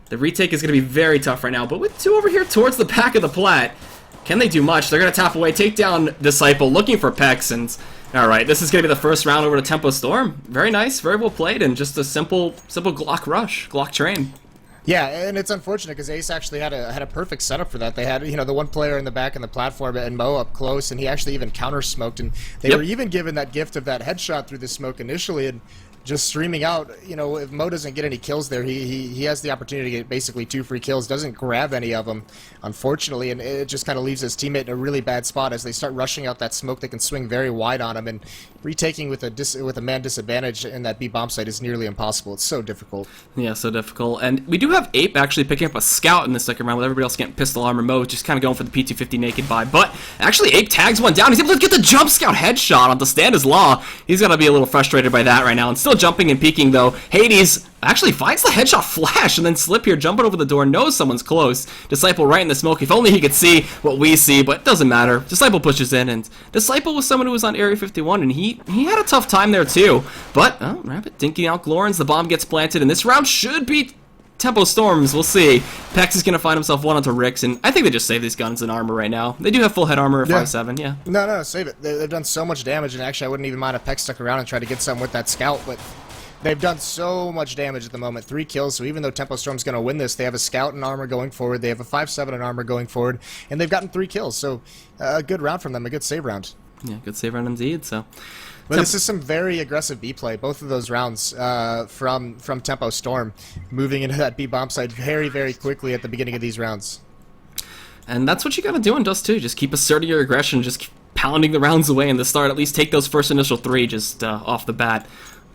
The retake is going to be very tough right now, but with 2 over here towards the back of the plat, can they do much? They're going to tap away, take down Disciple, looking for Pex, and alright, this is going to be the first round over to Tempo Storm. Very nice, very well played, and just a simple Glock rush, Glock train. Yeah, and it's unfortunate because Ace actually had a perfect setup for that. They had, you know, the one player in the back in the platform and Mo up close, and he actually even counter-smoked, and they were even given that gift of that headshot through the smoke initially, and just streaming out, you know, if Mo doesn't get any kills there, he has the opportunity to get basically 2 free kills, doesn't grab any of them, unfortunately, and it just kind of leaves his teammate in a really bad spot as they start rushing out that smoke. They can swing very wide on him, and retaking with a man disadvantage in that B bomb site is nearly impossible. It's so difficult. Yeah, so difficult. And we do have Ape actually picking up a scout in the second round with everybody else getting pistol armor. Mo just kind of going for the P250 naked buy. But actually Ape tags one down. He's able to get the jump scout headshot onto Stand His Law. He's going to be a little frustrated by that right now. And still jumping and peeking though. Hades actually finds the headshot flash, and then Slip here jumping over the door, knows someone's close. Disciple right in the smoke. If only he could see what we see, but it doesn't matter. Disciple pushes in, and Disciple was someone who was on Area 51, and he had a tough time there too. But, oh, Rabbit dinking out Glorans, the bomb gets planted, and this round should be Tempo Storms. We'll see. Pex is going to find himself one onto Ricks, and I think they just save these guns and armor right now. They do have full head armor at 5.7, yeah. No, save it. They've done so much damage, and actually I wouldn't even mind if Pex stuck around and tried to get some with that scout, but they've done so much damage at the moment. 3 kills, so even though Tempo Storm's going to win this, they have a scout in armor going forward, they have a 5.7 in armor going forward, and they've gotten 3 kills, so a good round from them, a good save round. Yeah, good save round indeed, so. But this is some very aggressive B play, both of those rounds from Tempo Storm, moving into that B bomb site very, very quickly at the beginning of these rounds. And that's what you gotta do in Dust 2, just keep asserting your aggression, just keep pounding the rounds away in the start, at least take those first initial 3 just off the bat.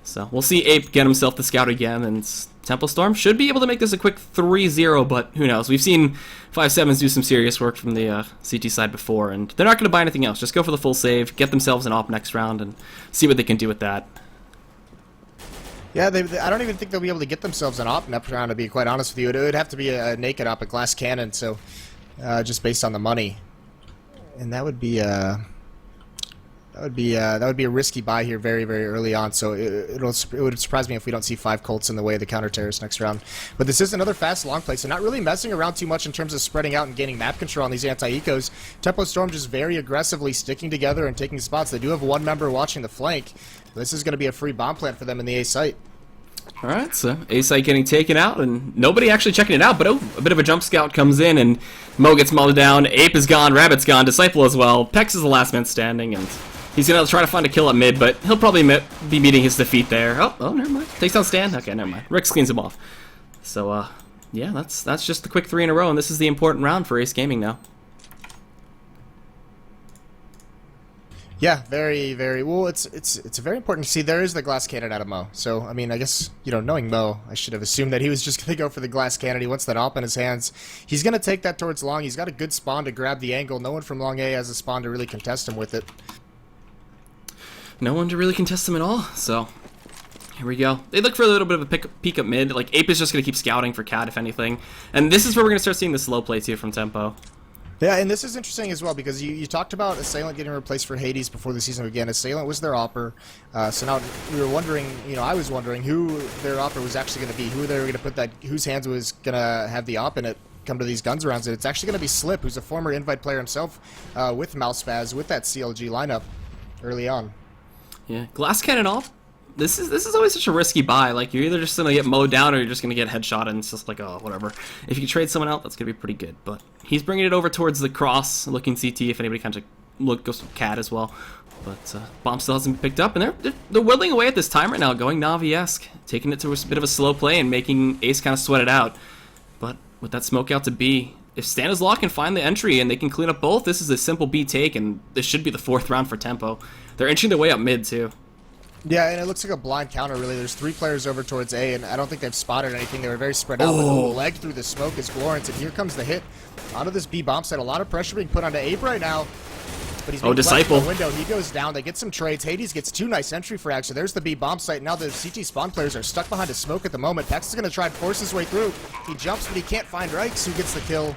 So we'll see Ape get himself the scout again, and Tempo Storm should be able to make this a quick 3-0, but who knows. We've seen 5.7s do some serious work from the CT side before, and they're not going to buy anything else. Just go for the full save, get themselves an op next round, and see what they can do with that. Yeah, I don't even think they'll be able to get themselves an op next round, to be quite honest with you. It would have to be a naked op, a glass cannon, so just based on the money. And that would be a risky buy here very, very early on, so it would surprise me if we don't see 5 Colts in the way of the counter-terrorists next round. But this is another fast long play, so not really messing around too much in terms of spreading out and gaining map control on these anti-ecos. Tempo Storm just very aggressively sticking together and taking spots. They do have one member watching the flank. This is going to be a free bomb plant for them in the A site. Alright, so A site getting taken out, and nobody actually checking it out, but a bit of a jump scout comes in, and Mo gets mauled down, Ape is gone, Rabbit's gone, Disciple as well, Pex is the last man standing, and he's going to try to find a kill at mid, but he'll probably be meeting his defeat there. Oh, never mind. Takes down Stan? Okay, never mind. Rick cleans him off. So, yeah, that's just the quick 3 in a row, and this is the important round for Ace Gaming now. Yeah, very, very well. It's very important to see. There is the glass cannon out of Mo. So I mean, I guess, you know, knowing Mo, I should have assumed that he was just going to go for the glass cannon. He wants that op in his hands. He's going to take that towards long. He's got a good spawn to grab the angle. No one from long A has a spawn to really contest him with it. No one to really contest him at all. So here we go. They look for a little bit of a peek up mid. Like Ape is just going to keep scouting for Cat if anything. And this is where we're going to start seeing the slow play too from Tempo. Yeah, and this is interesting as well because you talked about Assailant getting replaced for Hades before the season began. Assailant was their opper, so now we were wondering, you know, I was wondering who their opper was actually going to be, who they were going to put that, whose hands was going to have the op in it come to these guns rounds, and it's actually going to be Slip, who's a former invite player himself with Mousespaz, with that CLG lineup early on. Yeah, glass cannon off. This is always such a risky buy. Like, you're either just going to get mowed down or you're just going to get headshot, and it's just like, oh, whatever. If you can trade someone out, that's going to be pretty good. But he's bringing it over towards the cross, looking CT, if anybody kind of goes for Cat as well. But bomb still hasn't been picked up, and they're whittling away at this time right now, going Navi-esque, taking it to a bit of a slow play and making Ace kind of sweat it out. But with that smoke out to B, if Stanislaw can find the entry and they can clean up both, this is a simple B take, and this should be the 4th round for Tempo. They're inching their way up mid, too. Yeah, and it looks like a blind counter, really. There's 3 players over towards A, and I don't think they've spotted anything. They were very spread out, but leg through the smoke is Glorance, and here comes the hit onto this B bomb site. A lot of pressure being put onto Ape right now, but he's being Disciple. The window. He goes down. They get some trades. Hades gets 2 nice entry frags, so there's the B bomb site. Now the CT spawn players are stuck behind a smoke at the moment. Pex is going to try and force his way through. He jumps, but he can't find Reichs, who gets the kill.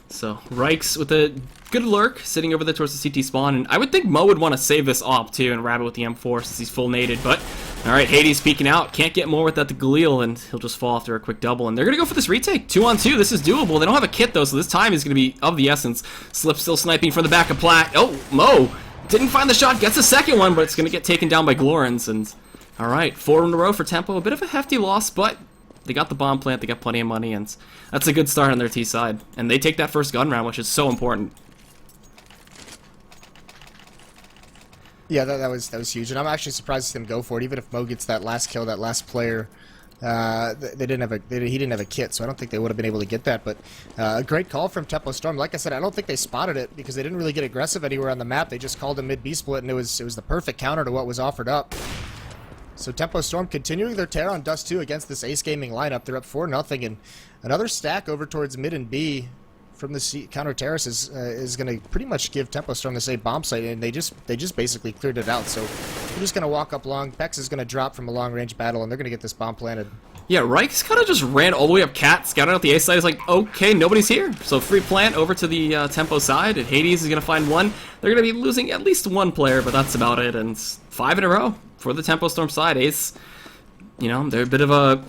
So, Reichs with a good lurk, sitting over there towards the CT spawn, and I would think Mo would want to save this op too and Rabbit with the M4 since he's full naded, but Alright, Hades peeking out. Can't get more with that to Galil, and he'll just fall after a quick double. And they're going to go for this retake. 2-on-2. This is doable. They don't have a kit, though, so this time is going to be of the essence. Slip still sniping from the back of Plat. Oh, Mo didn't find the shot. Gets a second one, but it's going to get taken down by Glorens. And alright, 4 in a row for Tempo. A bit of a hefty loss, but they got the bomb plant. They got plenty of money, and that's a good start on their T side. And they take that first gun round, which is so important. Yeah, that was huge, and I'm actually surprised to see them go for it. Even if Mo gets that last kill, that last player, he didn't have a kit, so I don't think they would have been able to get that. But a great call from Tempo Storm. Like I said, I don't think they spotted it because they didn't really get aggressive anywhere on the map. They just called a mid B split, and it was the perfect counter to what was offered up. So Tempo Storm continuing their tear on Dust 2 against this Ace Gaming lineup. They're up 4-0, and another stack over towards mid and B from the counter terrace is going to pretty much give Tempo Storm the same bomb site, and they just basically cleared it out. So they're just going to walk up long. Pex is going to drop from a long range battle, and they're going to get this bomb planted. Yeah, Reich's kind of just ran all the way up Cat, scouted out the A side. He's like, okay, nobody's here. So free plant over to the Tempo side, and Hades is going to find one. They're going to be losing at least one player, but that's about it. And 5 in a row for the Tempo Storm side. Ace, you know, they're a bit of a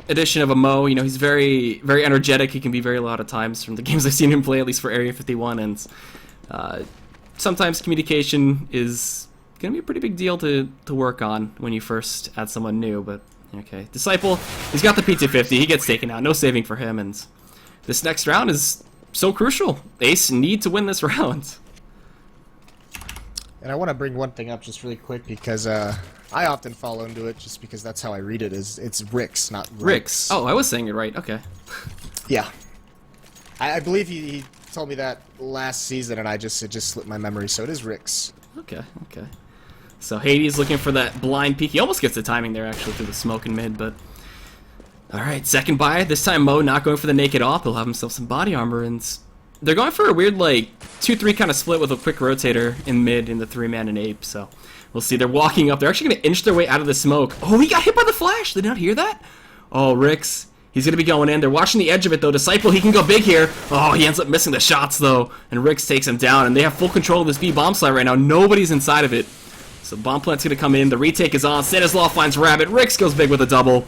addition of a Mo. You know, he's very, very energetic. He can be very loud at times from the games I've seen him play, at least for Area 51. And sometimes communication is going to be a pretty big deal to work on when you first add someone new, but okay. Disciple, he's got the P250. He gets taken out. No saving for him, and this next round is so crucial. Ace need to win this round. And I want to bring one thing up just really quick because I often fall into it just because that's how I read it. It's Rix, not Rix. Oh, I was saying it right. Okay. Yeah. I believe he told me that last season, and it just slipped my memory, so it is Rix. Okay, okay. So Hades looking for that blind peek. He almost gets the timing there, actually, through the smoke and mid, but... Alright, second buy. This time Mo not going for the naked off. He'll have himself some body armor, and they're going for a weird, like, 2-3 kind of split with a quick rotator in mid in the 3-man and ape, so... We'll see. They're walking up. They're actually going to inch their way out of the smoke. Oh, he got hit by the flash. Did not hear that? Oh, Rix. He's going to be going in. They're watching the edge of it, though. Disciple, he can go big here. Oh, he ends up missing the shots, though. And Rix takes him down. And they have full control of this B bomb site right now. Nobody's inside of it. So bomb plant's going to come in. The retake is on. Stanislaw finds Rabbit. Rix goes big with a double.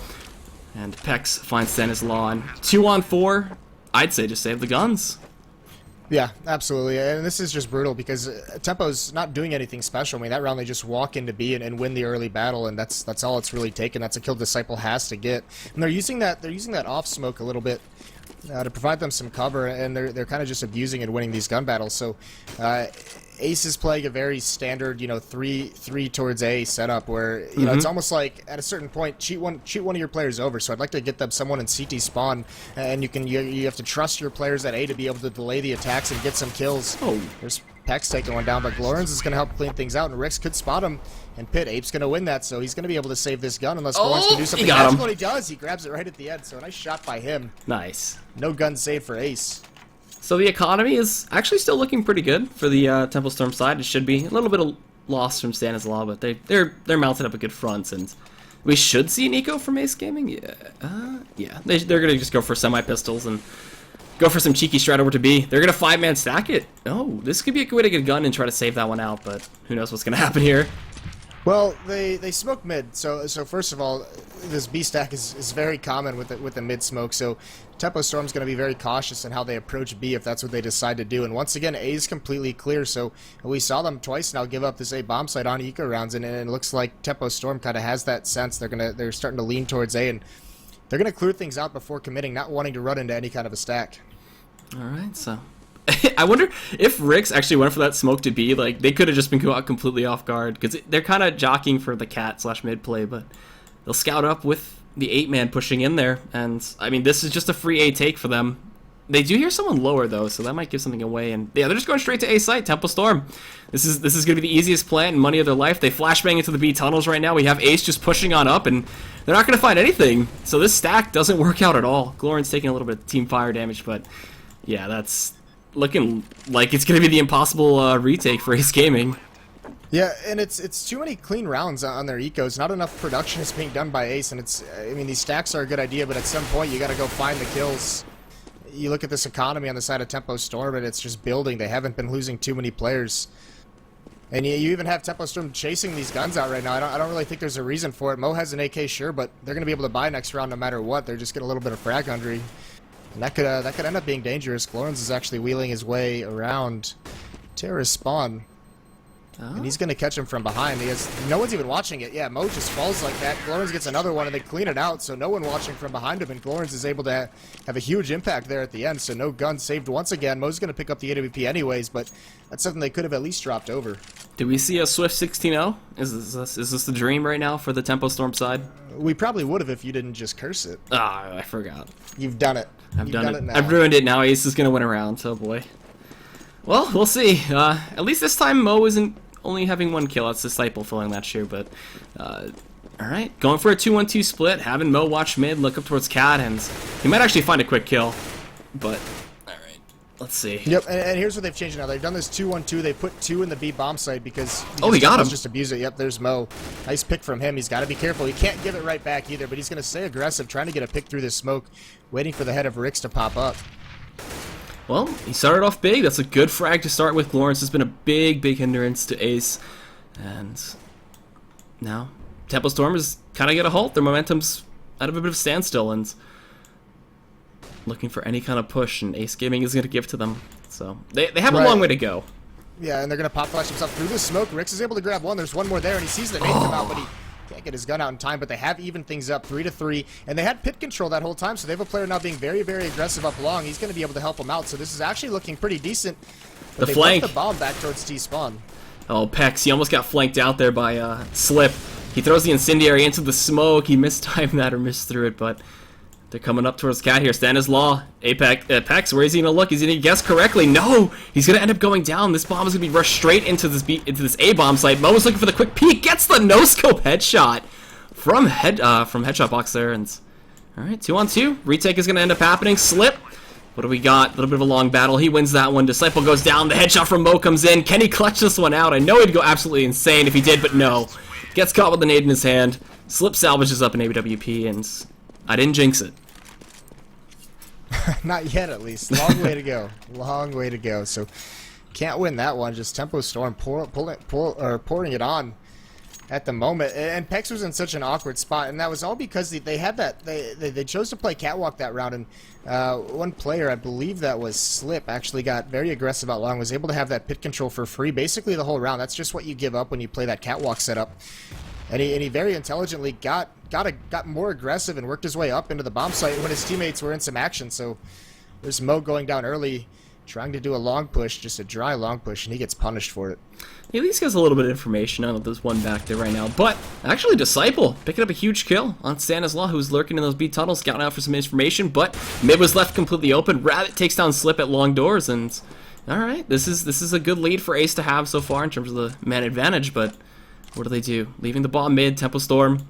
And Pex finds Stanislaw. And 2-on-4. I'd say just save the guns. Yeah, absolutely, and this is just brutal because Tempo's not doing anything special. I mean, that round they just walk into B and win the early battle, and that's all it's really taken. That's a kill Disciple has to get, and they're using that off smoke a little bit to provide them some cover, and they're kind of just abusing and winning these gun battles. So Ace is playing a very standard, you know, three towards A setup where, you know, it's almost like at a certain point shoot one of your players over. So I'd like to get them someone in CT spawn, and you have to trust your players at A to be able to delay the attacks and get some kills. Oh, there's Pex taking one down, but Glorens is going to help clean things out, and Rix could spot him, and Pit Ape's going to win that, so he's going to be able to save this gun unless Glorens can do something magical. He does. He grabs it right at the end, so a nice shot by him. Nice. No gun save for Ace. So the economy is actually still looking pretty good for the Temple Storm side. It should be a little bit of loss from Stanislaw, but they're mounted up a good front, and we should see Nico from Ace Gaming. Yeah, they're gonna just go for semi-pistols and go for some cheeky strat over to B. They're gonna 5-man stack it. Oh, this could be a good way to get a gun and try to save that one out, but who knows what's gonna happen here. Well, they smoke mid, so first of all, this B stack is very common with the mid smoke. So Tempo Storm's going to be very cautious in how they approach B if that's what they decide to do. And once again, A is completely clear. So we saw them twice now give up this A bomb site on eco rounds, and it looks like Tempo Storm kind of has that sense. They're starting to lean towards A, and they're going to clear things out before committing, not wanting to run into any kind of a stack. All right, so. I wonder if Rix actually went for that smoke to B, like, they could have just been caught completely off guard, because they're kind of jockeying for the cat/mid play, but they'll scout up with the 8-man pushing in there, and, I mean, this is just a free A take for them. They do hear someone lower, though, so that might give something away, and, yeah, they're just going straight to A site, Temple Storm. This is going to be the easiest plant and money of their life. They flashbang into the B tunnels right now. We have Ace just pushing on up, and they're not going to find anything, so this stack doesn't work out at all. Glorin's taking a little bit of team fire damage, but, yeah, that's looking like it's going to be the impossible retake for Ace Gaming. Yeah, and it's too many clean rounds on their ecos. Not enough production is being done by Ace, and I mean, these stacks are a good idea, but at some point you got to go find the kills. You look at this economy on the side of Tempo Storm, and it's just building. They haven't been losing too many players. And you even have Tempo Storm chasing these guns out right now. I don't really think there's a reason for it. Mo has an AK, sure, but they're going to be able to buy next round no matter what. They're just getting a little bit of frag hungry. And that could end up being dangerous. Glorens is actually wheeling his way around Terra's spawn. Oh. And he's going to catch him from behind. No one's even watching it. Yeah, Mo just falls like that. Glorens gets another one, and they clean it out, so no one watching from behind him. And Glorens is able to have a huge impact there at the end, so no gun saved once again. Mo's going to pick up the AWP anyways, but that's something they could have at least dropped over. Do we see a Swift 16-0? Is this the dream right now for the Tempo Storm side? We probably would have if you didn't just curse it. Ah, I forgot. You've done it. I've done it now. I've ruined it now. Ace is going to win a round, oh boy. Well, we'll see. At least this time Mo isn't only having one kill. That's Disciple filling that shoe, but alright. Going for a 2-1-2 split, having Mo watch mid, look up towards Cat, and he might actually find a quick kill, but alright. Let's see. Yep, and here's what they've changed now. They've done this 2-1-2. They put 2 in the B bomb site because oh, he got him. Just abuse it. Yep, there's Mo. Nice pick from him. He's got to be careful. He can't give it right back either, but he's going to stay aggressive, trying to get a pick through this smoke, waiting for the head of Rix to pop up. Well, he started off big. That's a good frag to start with. Glorens has been a big hindrance to Ace. And now Tempo Storm is kind of get a halt. Their momentum's at a bit of a standstill and looking for any kind of push, and Ace Gaming is going to give to them. So they have a long way to go. Yeah, and they're going to pop flash himself through the smoke. Rix is able to grab one. There's one more there, and he sees the nade come out, but he can't get his gun out in time, but they have evened things up 3-3, and they had pit control that whole time, so they have a player now being very aggressive up long. He's going to be able to help him out, so this is actually looking pretty decent. But the flank. The bomb back towards T-spawn. Oh, Pex, he almost got flanked out there by Slip. He throws the incendiary into the smoke. He mistimed that or missed through it, but they're coming up towards Cat here. Stanislaw, Pex, where is he going to look? Is he going to guess correctly? No! He's going to end up going down. This bomb is going to be rushed straight into this A-bomb site. Mo was looking for the quick peek. Gets the no-scope headshot from headshot box there. And alright, 2-on-2. Retake is going to end up happening. Slip. What do we got? A little bit of a long battle. He wins that one. Disciple goes down. The headshot from Mo comes in. Can he clutch this one out? I know he'd go absolutely insane if he did, but no. Gets caught with the nade in his hand. Slip salvages up an AWP, and I didn't jinx it. Not yet, at least. Long way to go. Long way to go. So, can't win that one. Just Tempo Storm pouring it on at the moment. And Pex was in such an awkward spot, and that was all because they had that. They chose to play catwalk that round, and one player, I believe that was Slip, actually got very aggressive out long, was able to have that pit control for free basically the whole round. That's just what you give up when you play that catwalk setup. And he very intelligently got more aggressive and worked his way up into the bomb site when his teammates were in some action. So there's Mo going down early, trying to do a long push, just a dry long push, and he gets punished for it. He at least gets a little bit of information. I know there's one back there right now, but actually Disciple picking up a huge kill on Stanislaw, who's lurking in those B tunnels, scouting out for some information, but mid was left completely open. Rabbit takes down Slip at long doors, and alright, this is a good lead for Ace to have so far in terms of the man advantage, but what do? Leaving the bomb mid, Tempo Storm,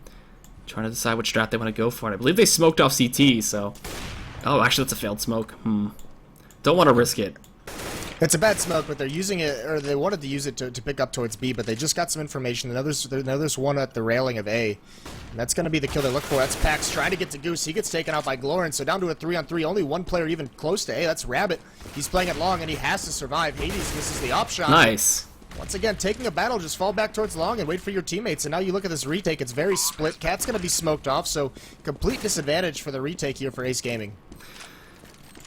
trying to decide which strat they want to go for, and I believe they smoked off CT, so oh, actually that's a failed smoke. Don't want to risk it. It's a bad smoke, but they're using it, or they wanted to use it to pick up towards B, but they just got some information. There's one at the railing of A, and that's going to be the kill they look for. That's Pax trying to get to Goose. He gets taken out by Glorens, so down to a 3-on-3. Only one player even close to A. That's Rabbit. He's playing it long, and he has to survive. Hades misses the op shot. Nice. Once again, taking a battle, just fall back towards long and wait for your teammates. And now you look at this retake, it's very split. Cat's going to be smoked off, so complete disadvantage for the retake here for Ace Gaming.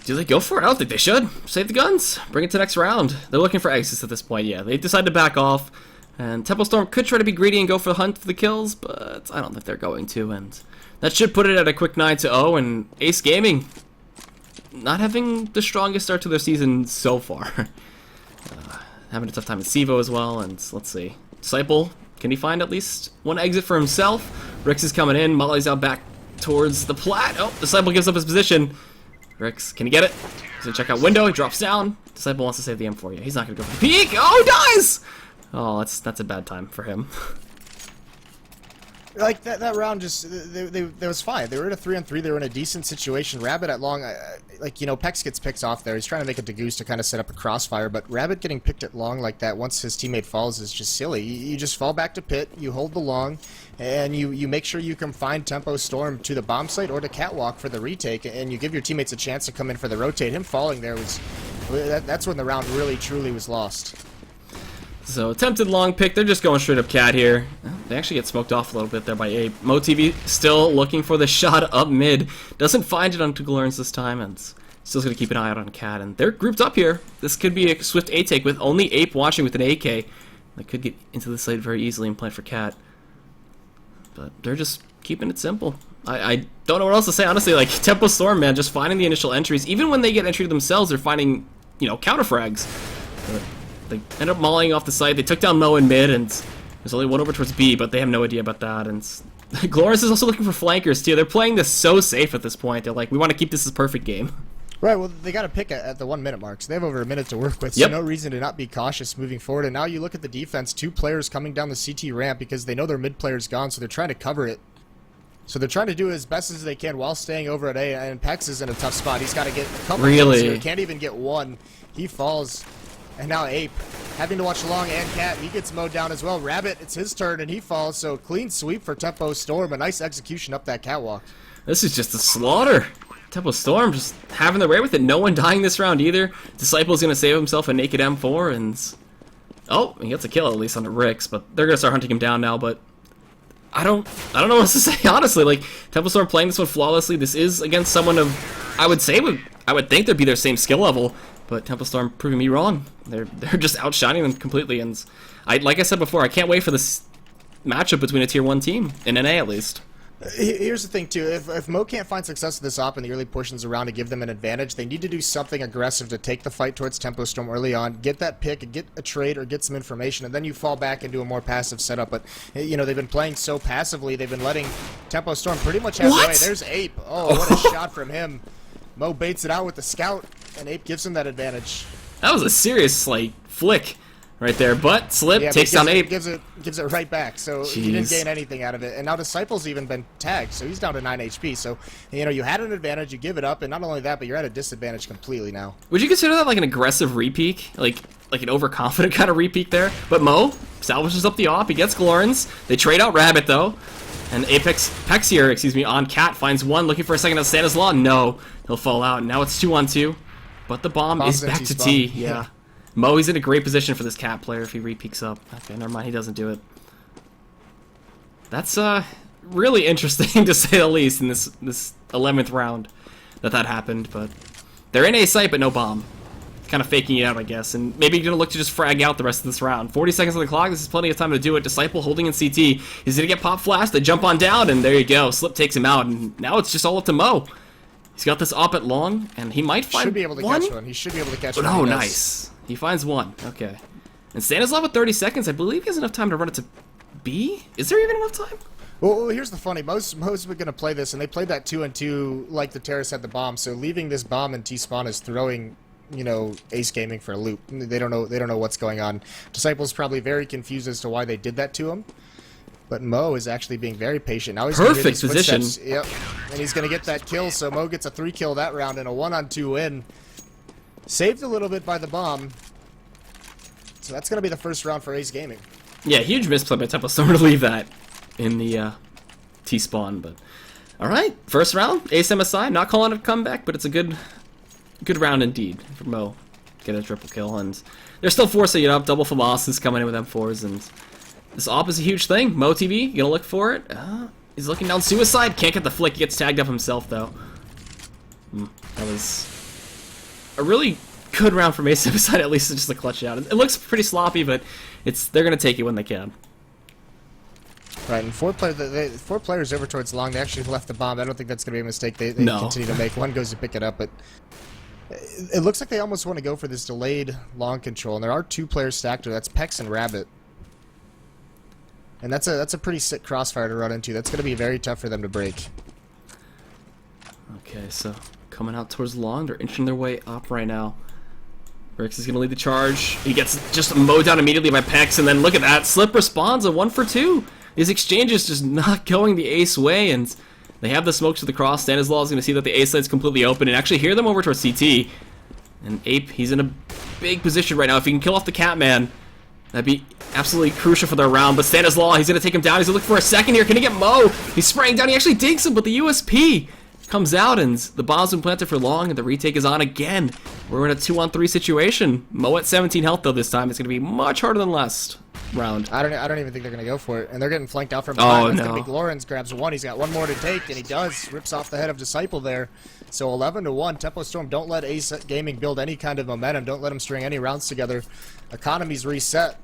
Do they go for it? I don't think they should. Save the guns. Bring it to next round. They're looking for exits at this point, yeah. They decide to back off, and Tempo Storm could try to be greedy and go for the hunt for the kills, but I don't think they're going to, and that should put it at a quick 9-0, and Ace Gaming not having the strongest start to their season so far. Having a tough time with Sivo as well, and let's see. Disciple, can he find at least one exit for himself? Rix is coming in, Molly's out back towards the plat. Oh, Disciple gives up his position. Rix, can he get it? He's gonna check out window, he drops down. Disciple wants to save the M for you. He's not gonna go for the peek. Oh, dies! Oh, that's a bad time for him. Like, that round just, they was fine. They were in a 3-on-3, they were in a decent situation. Rabbit at long, like, you know, Pex gets picked off there. He's trying to make it to Goose to kind of set up a crossfire, but Rabbit getting picked at long like that once his teammate falls is just silly. You just fall back to pit, you hold the long, and you make sure you can find Tempo Storm to the bomb site or to catwalk for the retake, and you give your teammates a chance to come in for the rotate. Him falling there was, that's when the round really, truly was lost. This So attempted long pick. They're just going straight up cat here. They actually get smoked off a little bit there by Ape. MoTV still looking for the shot up mid. Doesn't find it onto Glorns this time, and still's going to keep an eye out on cat. And they're grouped up here. This could be a swift A take with only Ape watching with an AK. They could get into the site very easily and plant for cat. But they're just keeping it simple. I don't know what else to say, honestly. Like, Tempo Storm, man, just finding the initial entries. Even when they get entry themselves, they're finding, you know, counter frags. But they end up mauling off the site. They took down Mo in mid, and there's only one over towards B, but they have no idea about that. And Glorus is also looking for flankers, too. They're playing this so safe at this point. They're like, we want to keep this as a perfect game. Right, well, they got to pick at the 1 minute mark, so they have over a minute to work with, so Yep. no reason to not be cautious moving forward. And now you look at the defense, 2 players coming down the CT ramp because they know their mid player's gone, so they're trying to cover it. So they're trying to do as best as they can while staying over at A, and Pex is in a tough spot. He's got to get a couple kills here. He can't even get one. He falls. And now Ape, having to watch Long and Cat, he gets mowed down as well. Rabbit, it's his turn, and he falls, so clean sweep for Tempo Storm. A nice execution up that catwalk. This is just a slaughter. Tempo Storm just having their way with it. No one dying this round either. Disciple's going to save himself a naked M4, and... oh, he gets a kill at least on the Ricks, but they're going to start hunting him down now, but... I don't know what else to say, honestly. Like, Tempo Storm playing this one flawlessly. This is against someone of... I would think they'd be their same skill level, but Tempo Storm proving me wrong. They're just outshining them completely, and like I said before, I can't wait for this matchup between a tier 1 team, in NA at least. Here's the thing, too. If Mo can't find success with this op in the early portions around to give them an advantage, they need to do something aggressive to take the fight towards Tempo Storm early on, get that pick, get a trade, or get some information, and then you fall back into a more passive setup. But, you know, they've been playing so passively, they've been letting Tempo Storm pretty much have the way. There's Ape. Oh, what a shot from him. Mo baits it out with the scout, and Ape gives him that advantage. That was a serious, like, flick right there, but Slip takes down Ape. Gives it right back, so he didn't gain anything out of it. And now Disciple's even been tagged, so he's down to 9 HP. So, you know, you had an advantage, you give it up, and not only that, but you're at a disadvantage completely now. Would you consider that like an aggressive repeak? Like an overconfident kind of repeak there? But Mo salvages up the op, he gets Glorns. They trade out Rabbit, though. And Pex here, on Cat, finds one, looking for a second on Stanislaw. No, he'll fall out. Now it's 2-on-2. But the bomb is back to T. Yeah. Mo, he's in a great position for this Cat player if he repeaks up. Okay, never mind, he doesn't do it. That's really interesting to say the least in this 11th round that happened. But they're in A site, but no bomb. Kind of faking it out, I guess. And maybe you're going to look to just frag out the rest of this round. 40 seconds on the clock. This is plenty of time to do it. Disciple holding in CT. He's going to get pop flash. They jump on down, and there you go. Slip takes him out, and now it's just all up to Mo. He's got this op at long, and he might find should be able to one? catch one. He should be able to catch one. Oh, nice. He finds one. Okay. And Stanislav with 30 seconds. I believe he has enough time to run it to B? Is there even enough time? Well, here's the funny. Mo's going to play this, and they played that 2-on-2 like the Terrace had the bomb. So leaving this bomb in T-spawn is throwing, you know, Ace Gaming for a loop. They don't know what's going on. Disciple's probably very confused as to why they did that to him. But Mo is actually being very patient. Now he's perfect position. Yep. And he's going to get that kill, so Mo gets a 3-kill that round and a 1-on-2 win. Saved a little bit by the bomb. So that's going to be the first round for Ace Gaming. Yeah, huge misplay by Tempo Storm to leave that in the T-spawn. But alright, first round, Ace MSI. Not calling it a comeback, but it's a good round indeed for Mo. Get a triple kill, and they're still forcing it up. Double Famas is coming in with M4s, and this op is a huge thing. MoTV, you gonna look for it? He's looking down Suicide. Can't get the flick. He gets tagged up himself, though. That was a really good round from Ace Suicide. At least it's just a clutch out. It looks pretty sloppy, but they're gonna take it when they can. Right, and four players over towards long. They actually left the bomb. I don't think that's gonna be a mistake. They continue to make. One goes to pick it up, but it looks like they almost want to go for this delayed long control. And there are 2 players stacked there. That's Pex and Rabbit. And that's a pretty sick crossfire to run into. That's going to be very tough for them to break. Okay, so coming out towards long. They're inching their way up right now. Rix is going to lead the charge. He gets just mowed down immediately by Pex, and then look at that. Slip responds, a 1-for-2. These exchanges just not going the Ace way, and they have the smokes to the cross. Stanislaw is going to see that the Ace side's completely open and actually hear them over towards CT. And Ape, he's in a big position right now. If he can kill off the Catman, that'd be absolutely crucial for their round. But Stanislaw, he's going to take him down. He's going to look for a second here. Can he get Mo? He's spraying down. He actually digs him, but the USP comes out, and the bomb's been planted for long, and the retake is on again. We're in a 2-on-3 situation. Mo at 17 health, though, this time. It's going to be much harder than last round. I don't even think they're going to go for it. And they're getting flanked out from behind. Oh, It's no. going to be Glorens grabs one. He's got one more to take, and he does. Rips off the head of Disciple there. So 11-1. Tempo Storm, don't let Ace Gaming build any kind of momentum. Don't let them string any rounds together. Economy's reset.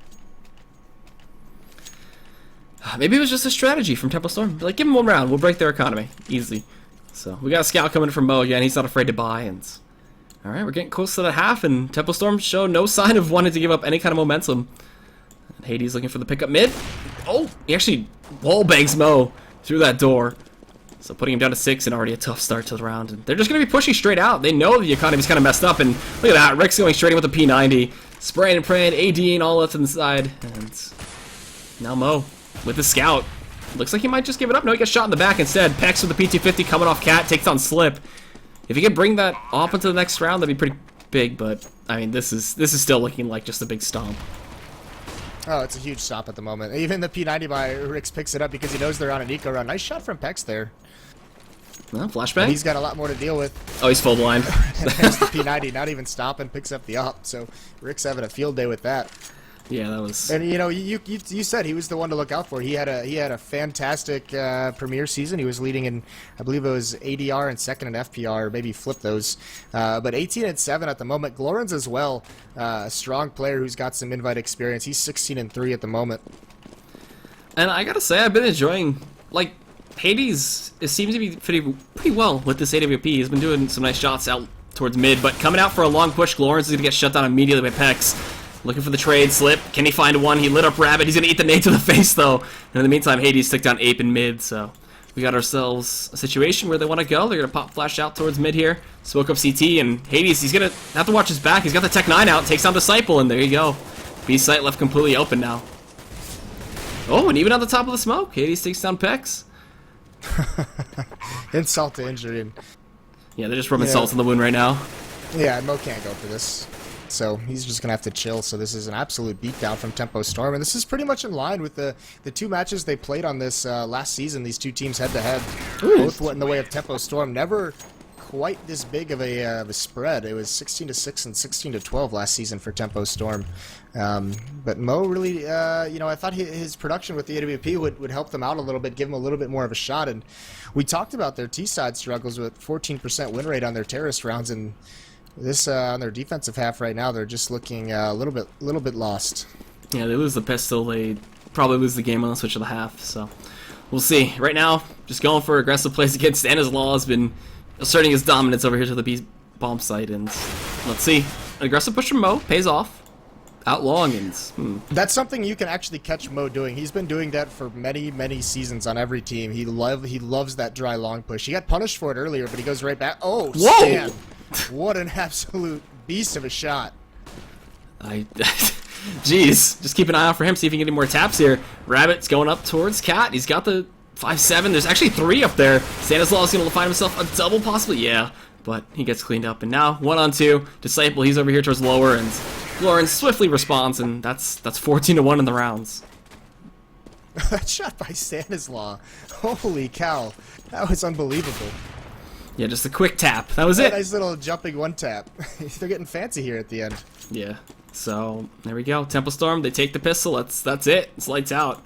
Maybe it was just a strategy from Temple Storm. Like, give him one round. We'll break their economy. Easy. So, we got a scout coming from Mo again. He's not afraid to buy. And alright, we're getting close to the half, and Temple Storm showed no sign of wanting to give up any kind of momentum. And Hades looking for the pickup mid. Oh, he actually wall bangs Mo through that door. So putting him down to 6 and already a tough start to the round. And they're just going to be pushing straight out. They know the economy's kind of messed up. And look at that. Rick's going straight in with a P90. Spraying and praying. ADing all left inside. And now Mo with the scout. Looks like he might just give it up. No, he gets shot in the back instead. Pex with the P250 coming off Cat. Takes on Slip. If he can bring that off into the next round, that'd be pretty big. But, I mean, this is still looking like just a big stomp. Oh, it's a huge stop at the moment. Even the P90 by Rix picks it up because he knows they're on an eco run. Nice shot from Pex there. Well, flashbang. He's got a lot more to deal with. Oh, he's full blind. And there's the P90, not even stopping, picks up the op. So Rick's having a field day with that. Yeah, that was. And you know, you said he was the one to look out for. He had a fantastic premier season. He was leading in, I believe it was ADR and second in FPR. Maybe flip those. But 18-7 at the moment. Glorens as well, a strong player who's got some invite experience. He's 16-3 at the moment. And I gotta say, I've been enjoying, like, Hades. It seems to be fitting pretty well with this AWP. He's been doing some nice shots out towards mid, but coming out for a long push, Glorens is gonna get shut down immediately by Pex. Looking for the trade, Slip. Can he find one? He lit up Rabbit. He's going to eat the nade to the face, though. And in the meantime, Hades took down Ape in mid, so we got ourselves a situation where they want to go. They're going to pop flash out towards mid here. Smoke up CT, and Hades, he's going to have to watch his back. He's got the Tech 9 out, takes down Disciple, and there you go. B site left completely open now. Oh, and even on the top of the smoke, Hades takes down Pex. Insult to injury. And Yeah, they're just rubbing salt in the wound right now. yeah, Mo can't go for this. So he's just going to have to chill. So this is an absolute beatdown from Tempo Storm. And this is pretty much in line with the two matches they played on this last season. These two teams head-to-head. Both went in the way of Tempo Storm. Never quite this big of a spread. It was 16-6 and 16-12 last season for Tempo Storm. But Mo really, you know, I thought his production with the AWP would help them out a little bit, give him a little bit more of a shot. And we talked about their T-side struggles with 14% win rate on their terrorist rounds, and this on their defensive half right now, they're just looking a little bit lost. Yeah, they lose the pistol. They probably lose the game on the switch of the half. So we'll see. Right now, just going for aggressive plays against Stanislaw has been asserting his dominance over here to the B bomb site, and let's see. An aggressive push from Mo pays off. Out long, and That's something you can actually catch Mo doing. He's been doing that for many seasons on every team. He loves that dry long push. He got punished for it earlier, but he goes right back. Oh, whoa! Stan. What an absolute beast of a shot. Jeez, just keep an eye out for him, see if he can get any more taps here. Rabbit's going up towards Cat. He's got the 5-7. There's actually 3 up there. Stanislaw is going to find himself a double, possibly. Yeah, but he gets cleaned up. And now 1-on-2. Disciple, he's over here towards lower, and Lawrence swiftly responds, and that's 14-1 in the rounds. That shot by Stanislaw. Holy cow. That was unbelievable. Yeah, just a quick tap. That was it. Nice little jumping one tap. They're getting fancy here at the end. Yeah. So there we go. Temple Storm. They take the pistol. That's it. It's lights out.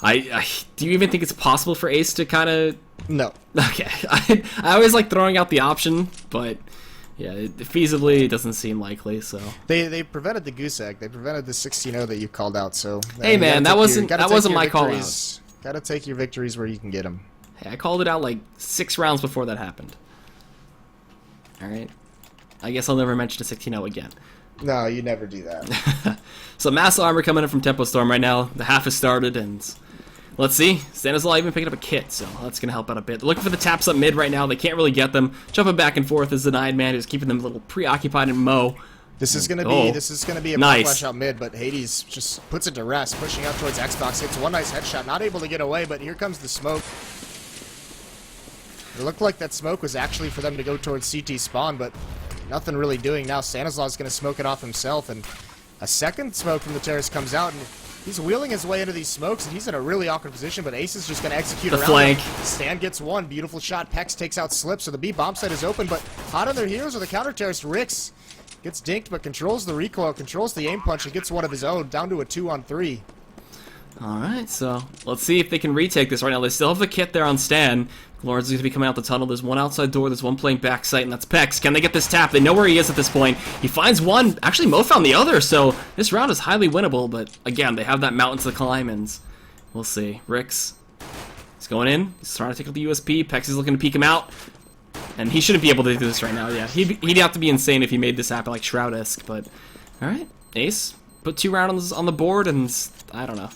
Do you even think it's possible for Ace to kind of? No. Okay. I always like throwing out the option, but yeah, feasibly it doesn't seem likely. So they prevented the goose egg. They prevented the 16-0 that you called out. So hey man, that wasn't my call out. Got to take your victories where you can get them. Hey, I called it out like 6 rounds before that happened. Alright. I guess I'll never mention a 16-0 again. No, you never do that. So mass armor coming in from Tempo Storm right now. The half has started, and let's see. Stanislaw even picking up a kit, so that's going to help out a bit. They're looking for the taps up mid right now. They can't really get them. Jumping back and forth is the 9-man who's keeping them a little preoccupied in Mo. This is gonna be a nice flash out mid, but Hades just puts it to rest, pushing out towards Xbox. Hits one nice headshot, not able to get away, but here comes the smoke. It looked like that smoke was actually for them to go towards CT spawn, but nothing really doing. Now Stanislaw's going to smoke it off himself, and a second smoke from the terrace comes out, and He's wheeling his way into these smokes, and he's in a really awkward position, but Ace is just going to execute The around flank. him. Stan gets one. Beautiful shot. Pex takes out Slip, so the B bomb site is open, but hot on their heels with the counter-terrorist. Rix gets dinked, but controls the recoil, controls the aim punch, and gets one of his own, down to a 2-on-3. Alright, so let's see if they can retake this right now. They still have the kit there on Stan. Lawrence is going to be coming out the tunnel. There's one outside door. There's one playing backside, and that's Pex. Can they get this tap? They know where he is at this point. He finds one. Actually, Mo found the other, so this round is highly winnable. But again, they have that mountain to climb, and we'll see. Rix, he's going in. He's trying to take out the USP. Pex is looking to peek him out. And he shouldn't be able to do this right now. Yeah, he'd have to be insane if he made this happen like Shroud-esque. But, alright, Ace. Put 2 rounds on the board, and I don't know.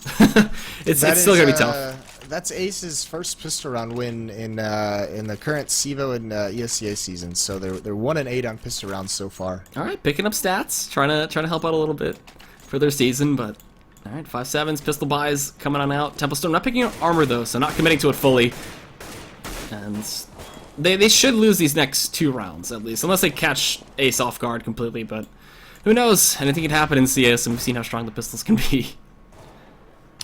it's still going to be tough. That's Ace's first pistol round win in the current CEVO and ESEA season. So they're 1-8 on pistol rounds so far. All right, picking up stats, trying to help out a little bit for their season, but all right, 5.7s, pistol buys coming on out. Temple Storm not picking up armor though, so not committing to it fully. And they should lose these next 2 rounds at least, unless they catch Ace off guard completely. But who knows? Anything can happen in CS, and we've seen how strong the pistols can be.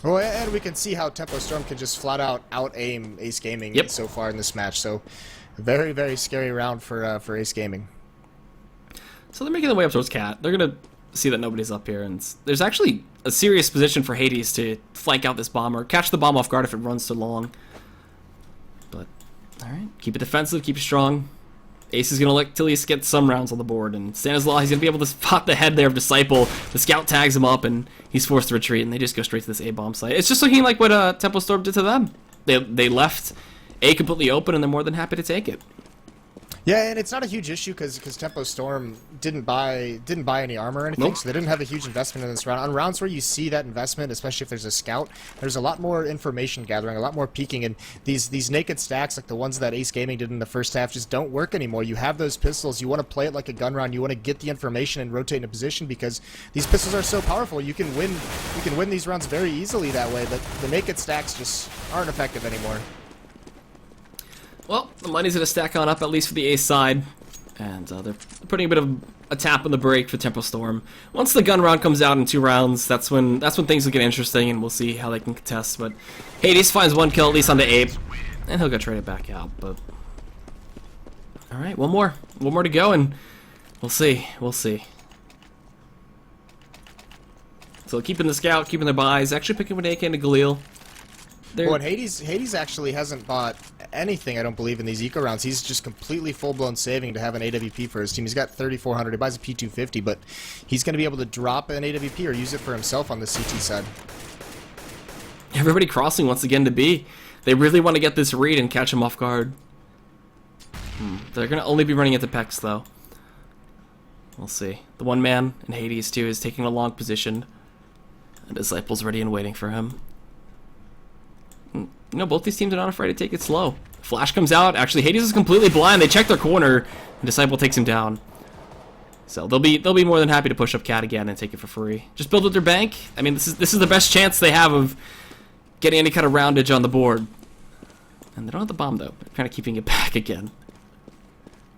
Well, and we can see how Tempo Storm can just flat out aim Ace Gaming so far in this match. So, very, very scary round for Ace Gaming. So they're making their way up towards Cat. They're gonna see that nobody's up here, and there's actually a serious position for Hades to flank out this bomb or catch the bomb off guard if it runs too long. But all right, keep it defensive, keep it strong. Ace is going to let Tilius get some rounds on the board, and Stanislaw, he's going to be able to spot the head there of Disciple. The scout tags him up, and he's forced to retreat, and they just go straight to this A-bomb site. It's just looking like what Temple Storm did to them. They left A completely open, and they're more than happy to take it. Yeah, and it's not a huge issue because Tempo Storm didn't buy any armor or anything, Nope. so they didn't have a huge investment in this round. On rounds where you see that investment, especially if there's a scout, there's a lot more information gathering, a lot more peeking, and these naked stacks, like the ones that Ace Gaming did in the first half, just don't work anymore. You have those pistols, you want to play it like a gun round, you want to get the information and rotate in a position because these pistols are so powerful. You can win these rounds very easily that way, but the naked stacks just aren't effective anymore. Well, the money's going to stack on up, at least for the Ace side. And they're putting a bit of a tap on the brake for Tempo Storm. Once the gun round comes out in 2 rounds, that's when things will get interesting, and we'll see how they can contest. But Hades finds 1 kill, at least on the Ape. And he'll go trade it back out. But alright, one more to go, and we'll see. So keeping the scout, keeping their buys, actually picking up an AK and a Galil. Well, and Hades actually hasn't bought anything, I don't believe, in these eco rounds. He's just completely full-blown saving to have an AWP for his team. He's got 3,400. He buys a P250, but he's going to be able to drop an AWP or use it for himself on the CT side. Everybody crossing once again to B. They really want to get this read and catch him off guard. They're going to only be running into Pex, though. We'll see. The one man, and Hades, too, is taking a long position. And Disciple's ready and waiting for him. You know, both these teams are not afraid to take it slow. Flash comes out. Actually, Hades is completely blind. They check their corner, and Disciple takes him down. So they'll be more than happy to push up Cat again and take it for free. Just build up their bank. I mean, this is the best chance they have of getting any kind of roundage on the board. And they don't have the bomb, though. They're kind of keeping it back again.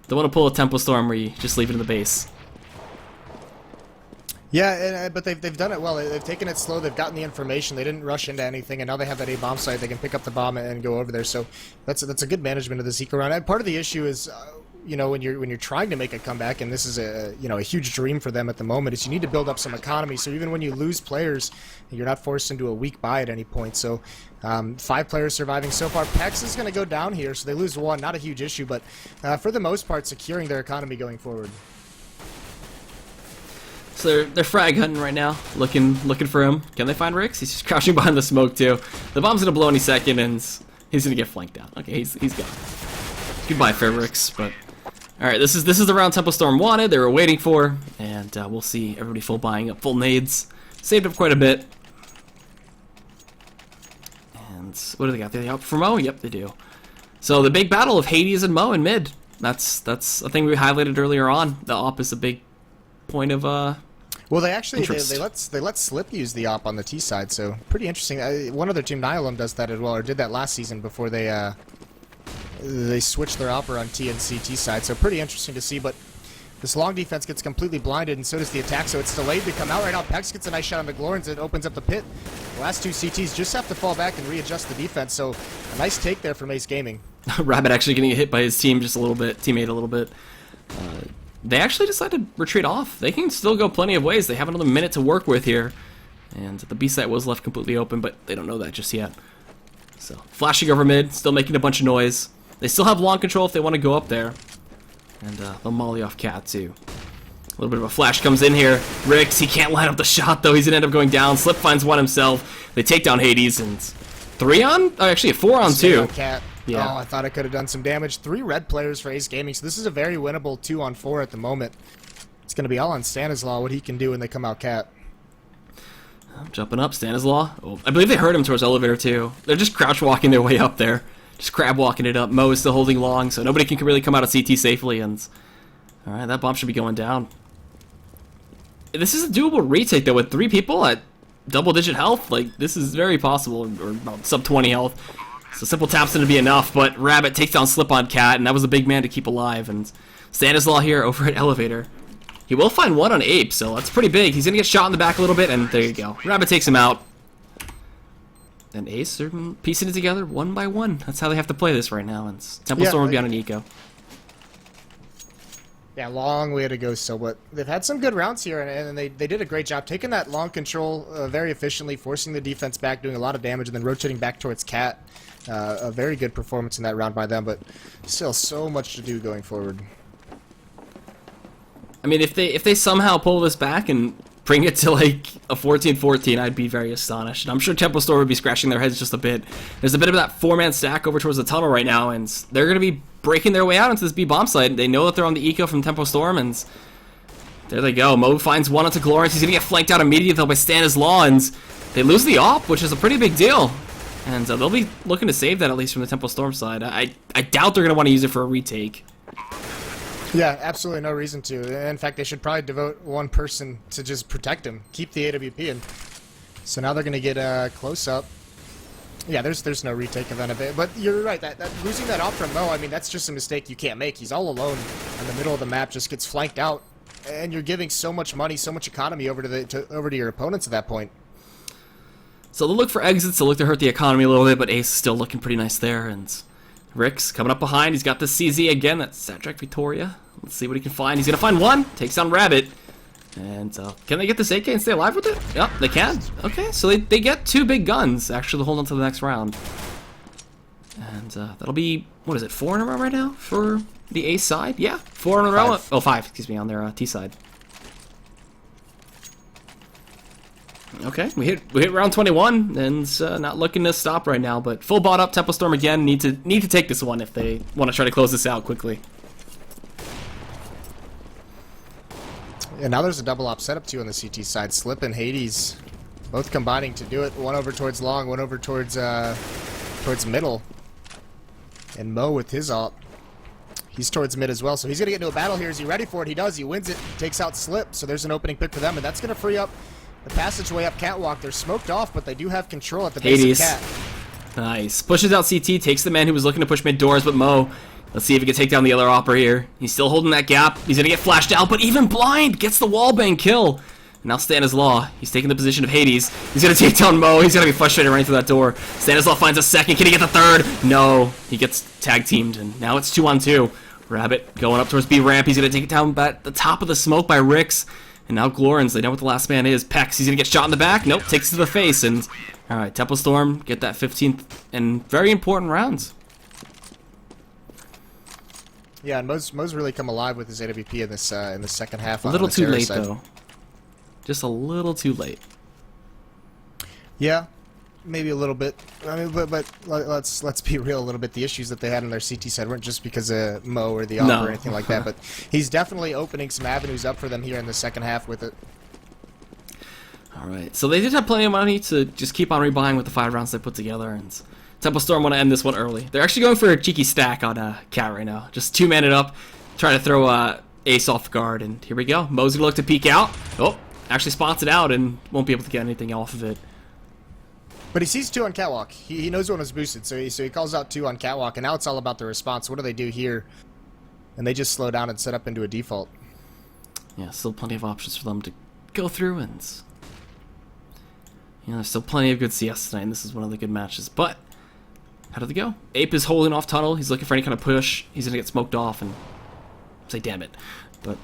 They want to pull a Tempo Storm where you just leave it in the base. Yeah, but they've done it well. They've taken it slow. They've gotten the information. They didn't rush into anything, and now they have that A-bomb site. They can pick up the bomb and go over there. So that's a good management of this eco round. And part of the issue is, you know, when you're trying to make a comeback, and this is a huge dream for them at the moment, is you need to build up some economy. So even when you lose players, you're not forced into a weak buy at any point. So 5 players surviving so far. Pex is going to go down here, so they lose 1. Not a huge issue, but for the most part, securing their economy going forward. So they're frag hunting right now, looking for him. Can they find Rix? He's just crouching behind the smoke too. The bomb's gonna blow any second, and he's gonna get flanked out. Okay, he's gone. Goodbye, fair Rix. But all right, this is the round Tempo Storm wanted. They were waiting for, and we'll see everybody full buying up, full nades. Saved up quite a bit. And what do they got? They out for Mo? Yep, they do. So the big battle of Hades and Mo in mid. That's a thing we highlighted earlier on. The op is a big point of Well, they actually interest. they let Slip use the op on the T side, so pretty interesting. One other team, Nihilum, does that as well, or did that last season before they switched their opera on T and CT side. So pretty interesting to see. But This long defense gets completely blinded, and so does the attack, so it's delayed to come out right now. Pex gets a nice shot on the Glorens. It opens up the pit. The last two CTs just have to fall back and readjust the defense, so a nice take there from Ace Gaming. Rabbit actually getting hit by his team just a little bit, teammate a little bit. They actually decided to retreat off. They can still go plenty of ways. They have another minute to work with here. And the B site was left completely open, but they don't know that just yet. So, flashing over mid, still making a bunch of noise. They still have long control if they want to go up there. And they'll molly off Cat too. A little bit of a flash comes in here. Rix, he can't line up the shot though. He's gonna end up going down. Slip finds one himself. They take down Hades and 3 on? Oh, actually 4 on 2. Cat. Yeah. Oh, I thought I could have done some damage. 3 red players for Ace Gaming, so this is a very winnable 2 on 4 at the moment. It's gonna be all on Stanislaw, what he can do when they come out Cat. Jumping up, Stanislaw. Oh, I believe they heard him towards elevator too. They're just crouch walking their way up there. Just crab walking it up. Mo is still holding long, so nobody can really come out of CT safely. And alright, that bomb should be going down. This is a doable retake though, with 3 people at double-digit health. Like, this is very possible, or about sub-20 health. So simple taps going to be enough, but Rabbit takes down Slip on Cat, and that was a big man to keep alive. And Stanislaw here over at elevator. He will find 1 on Ape, so that's pretty big. He's going to get shot in the back a little bit, and there you go. Rabbit takes him out. And Ace are piecing it together one by one. That's how they have to play this right now. And Temple Storm will be on an eco. Yeah, long way to go still, but they've had some good rounds here, and they did a great job taking that long control very efficiently, forcing the defense back, doing a lot of damage, and then rotating back towards Cat. A very good performance in that round by them, but still so much to do going forward. I mean, if they somehow pull this back and bring it to like a 14-14, I'd be very astonished. And I'm sure Temple Storm would be scratching their heads just a bit. There's a bit of that 4-man stack over towards the tunnel right now, and they're going to be breaking their way out into this B bomb site. They know that they're on the eco from Temple Storm, and there they go. Mo finds 1 onto Glorens. He's going to get flanked out immediately though by Stanislaw, and they lose the op, which is a pretty big deal. And they'll be looking to save that at least from the Temple Storm side. I doubt they're going to want to use it for a retake. Yeah, absolutely no reason to. In fact, they should probably devote 1 person to just protect him, keep the AWP in. So now they're going to get close up. Yeah, there's no retake of that. But you're right, that losing that op from Mo, I mean, that's just a mistake you can't make. He's all alone in the middle of the map, just gets flanked out, and you're giving so much money, so much economy over to your opponents at that point. So they'll look for exits, they'll look to hurt the economy a little bit, but Ace is still looking pretty nice there, and Rix coming up behind. He's got the CZ again. That's Satrack Victoria. Let's see what he can find. He's going to find 1. Takes down Rabbit. And can they get this AK and stay alive with it? Yep, they can. Okay, so they get 2 big guns, actually, to hold on to the next round. And that'll be, what is it, 4 in a row right now for the Ace side? Yeah, 4 in a row. Oh, 5, excuse me, on their T side. Okay, we hit round 21, and not looking to stop right now, but full bot up, Temple Storm again, need to take this one if they want to try to close this out quickly. And now there's a double op setup too on the CT side. Slip and Hades both combining to do it. 1 over towards long, 1 over towards middle. And Mo with his op. He's towards mid as well, so he's going to get into a battle here. Is he ready for it? He does. He wins it. Takes out Slip, so there's an opening pick for them, and that's going to free up the passageway up Catwalk. They're smoked off, but they do have control at the base Hades. of Cat. Nice. Pushes out CT, takes the man who was looking to push mid doors, but Mo, let's see if he can take down the other opper here. He's still holding that gap. He's going to get flashed out, but even blind gets the wallbang kill. And now Stanislaw, he's taking the position of Hades. He's going to take down Mo. He's going to be frustrated running through that door. Stanislaw finds a second. Can he get the third? No. He gets tag teamed, and now it's 2 on 2. Rabbit going up towards B ramp. He's going to take it down at the top of the smoke by Rix. And now Glorens, they know what the last man is. Pex, he's going to get shot in the back. Nope, takes it to the face. And, alright, Temple Storm get that 15th and very important rounds. Yeah, and Mo's really come alive with his AWP in the second half. A little too late, though. Just a little too late. Yeah, maybe a little bit. I mean, but let's be real a little bit. The issues that they had on their CT side weren't just because of Mo or the op or anything like that. But he's definitely opening some avenues up for them here in the second half with it. Alright, so they did have plenty of money to just keep on rebuying with the 5 rounds they put together, and Temple Storm want to end this one early. They're actually going for a cheeky stack on Cat right now. Just 2-man it up, try to throw Ace off guard, and here we go. Mo's gonna look to peek out. Oh, actually spots it out and won't be able to get anything off of it. But he sees 2 on Catwalk. He knows one was boosted, so he calls out 2 on Catwalk, and now it's all about the response. What do they do here? And they just slow down and set up into a default. Yeah, still plenty of options for them to go through, and you know, there's still plenty of good CS tonight, and this is one of the good matches. But how did they go? Ape is holding off tunnel. He's looking for any kind of push. He's gonna get smoked off and say, damn it. But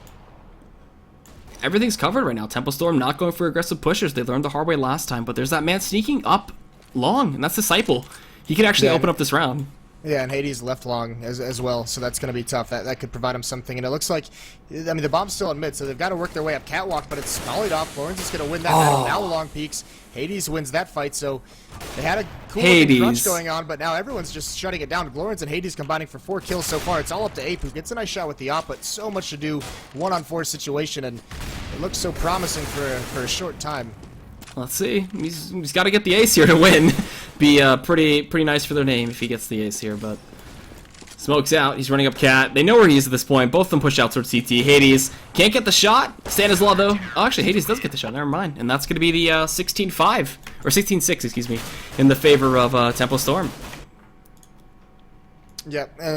everything's covered right now. Tempo Storm not going for aggressive pushes. They learned the hard way last time, but there's that man sneaking up long, and that's Disciple. He can actually open up this round. Yeah, and Hades left long as well, so that's going to be tough. That could provide him something, and it looks like, I mean, the bomb's still in mid, so they've got to work their way up catwalk, but it's volleyed off. Lawrence is going to win that battle. Now long peaks. Hades wins that fight, so they had a cool crunch going on, but now everyone's just shutting it down. Lawrence and Hades combining for 4 kills so far. It's all up to Ape, who gets a nice shot with the op, but so much to do, 1-on-4 situation, and it looks so promising for a short time. Let's see. He's got to get the ace here to win. Be pretty nice for their name if he gets the ace here, but smokes out. He's running up cat. They know where he is at this point. Both of them push out towards CT. Hades can't get the shot. Stanislaw, though. Oh, actually, Hades does get the shot. Never mind. And that's going to be the 16-5, or 16-6, excuse me, in the favor of Tempo Storm. Yep, and